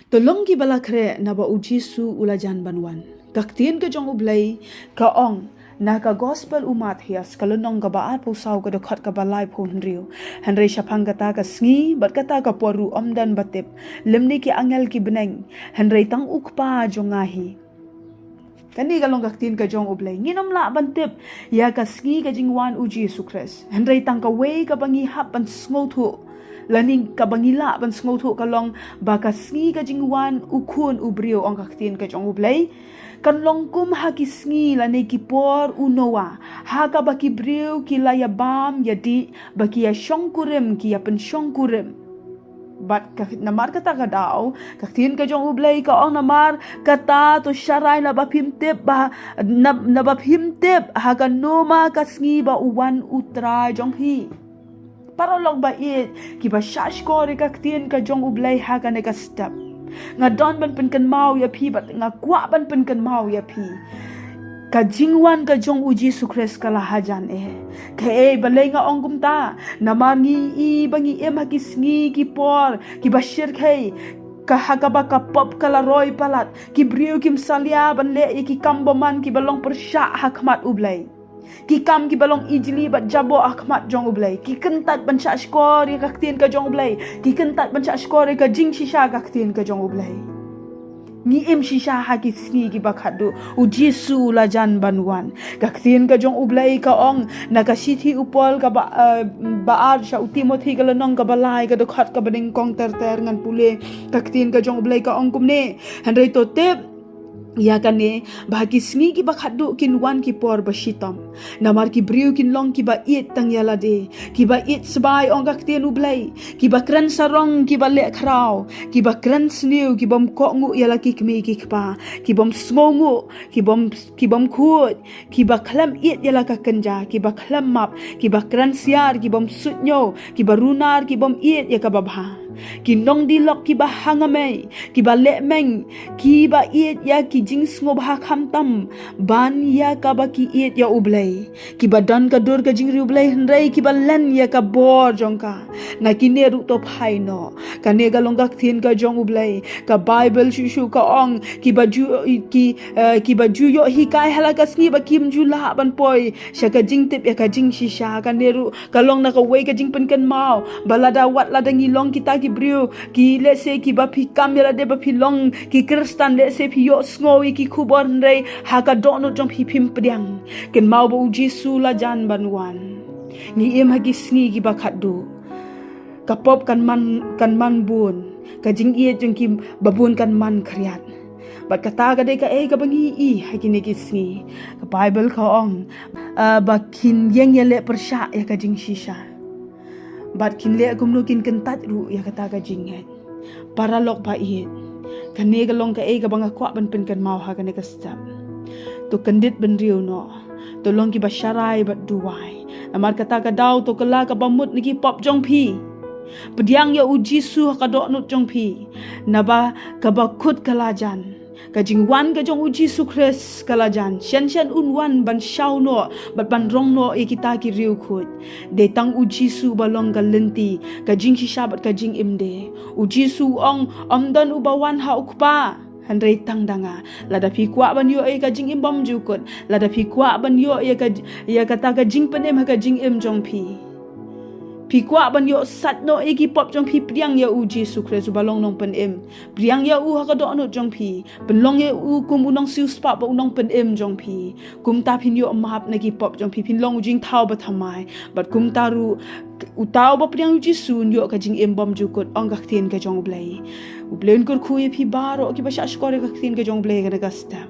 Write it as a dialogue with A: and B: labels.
A: Tolong ki bala khreh naba U Jisu ulajan banwan. Kaktien ka jong ublay ka ong na ka gospel umat hias kalunong ka baat po saw ka dokhat ka balay po henriu. Henry syapang kata ka sngi bat kata ka poru omdan batip. Lemni ki angel ki beneng. Henry tang ukpa jong ngahi. Kani kalong kaktien ka jong ublay. Nginom la bantip ya ka sngi ka jingwan U Jisu Kres. Henry tang ka way ka bangi hap ban sngotu. Laning kabangila ban sngotu kalong baka sngi ka jingwan ukun ubrio ang kaktien ka jong ublay. Kan longkum hakisngi lane kipor unowa haka baki briu kilaya bam yadi baki ya shongkurim ki ya pen shongkurim bat namar kata kadau kaktien ka jong ublay ka ong namar kata to syarai na bapimtip ba na bapimtip haka noma kasngi ba uwan utra jong hi parolog ba it kiba shashko re kaktien ka jong ublay haka ne ka step nga don ban pen kan mau ya pi bat nga kwa ban pen kan mau ya pi ka jingwan ka jong U Jisu Kres kala hajan ka balay nga ong gumta namangi i bangi em hakisngi ki por ki bashir khay ka hagaba ka pop kala roy palat ki briu kim salia ban le ki kamboman ki balong persya hakmat ublay ki kam ki balong ijli bat jabo akhmat jong ublay ki kentat ban sha skor ka kaktien ka jong ublay ki kentat ban sha skor ka jing shisha ka kaktien ka jong ublay ni em shisha ha ki sni ki bakhadu U Jisu la jan banwan kaktien ka jong ublay ka ong nakasithi upol ka baar sha Timothy ka lanong ka balay ka dokhat ka bading kong ter ngan pule kaktien ka jong ublay ka ong kumne handai to tep ya kane bahagi sngi ki bakhadu kin wan ki por bashitam namar ki briu kin long ki ba it tang yala de ki ba it sbai ong kaktien ublay ki ba kran sarong ki ba le khrau ki ba kran sniu ki bom ko ngu yala ki kme ki kpa ki bom sngongu ki bom khut ki ba khlam it yala ka kanja ki ba khlam map ki ba kran siar ki bom sutnyo ki ba runar ki bom it ya ka babha ki nong di lok ki ba hangame ki ba le meng ki ba it ya ki jing sngo ba kham tam ban ya ka ba ki it ya ublay ki ba dan ka dur ka jing ri ublay hnrei ki ba len ya ka bor jongka na ki ne ru to phai no ka ne ga longa thin ka jong ublay ka bible shu ka ong ki ba ju yo hi kai hala ka sni ba kim ju la ban poi sha ka jing tip ya ka jing shisha ka ne ru ka long na ka wei ka jing pen kan mau balada wat la dangi long kita ki briu ki le se ki ba phi kam ya de ba phi long ki kristan le se phi yo ngowi ki khubor ndrei haka donut jom hi phim pdiang ken mau bo U Jisu la jan banwan ni em hagi sngi ki bakhadu kapop kan man bun ka jing ie jong ki babun kan man khriat bat kata ka de ka ka bangi i hagi ne ki sngi ka bible ka ong ba kin yeng yele persha ya ka jing shisha bat kin le kumnu kin kentat ru ya kata ka jing paralok ba i kane ka long ka ka banga kwa ban pen kan mau ha kane ka stap to kandit ban riu no to long ki basharai bat duwai amar kata ka daw to kala ka bamut ni ki pop jong phi pediang ya U Jisu ka do nut jong phi naba ka ba khut kala jan ka jingwan ka jong U Jisu Kres kala jan shen unwan ban shaw no bat ban rong no kita ki riu khut de tang U Jisu balong ka lenti ka jing shabat ka jing imde U Jisu ong omdan ubawan ha ukpa handrei tang danga lada phi kwa ban yo ka jing im bom jukut lada phi kwa ban yo ya kata ka jing penem ha ka jing im jong phi pi kwa ban yo sat no ki pop jong phi priang ya U Jisu Kres balong nong pen em priang ya u ha ka do no jong phi penlong ya u kum unong siu spa ba unong pen em jong phi kum ta phin yo map na ki pop jong phi phin long jing thau ba thamai bat kum ta ru utaw ba priang U Jisu yo ka jing em bom jukut ong ka thin ka jong blai ublen kur khu phi baro ki ba sha skore ka thin ka jong blai ka sta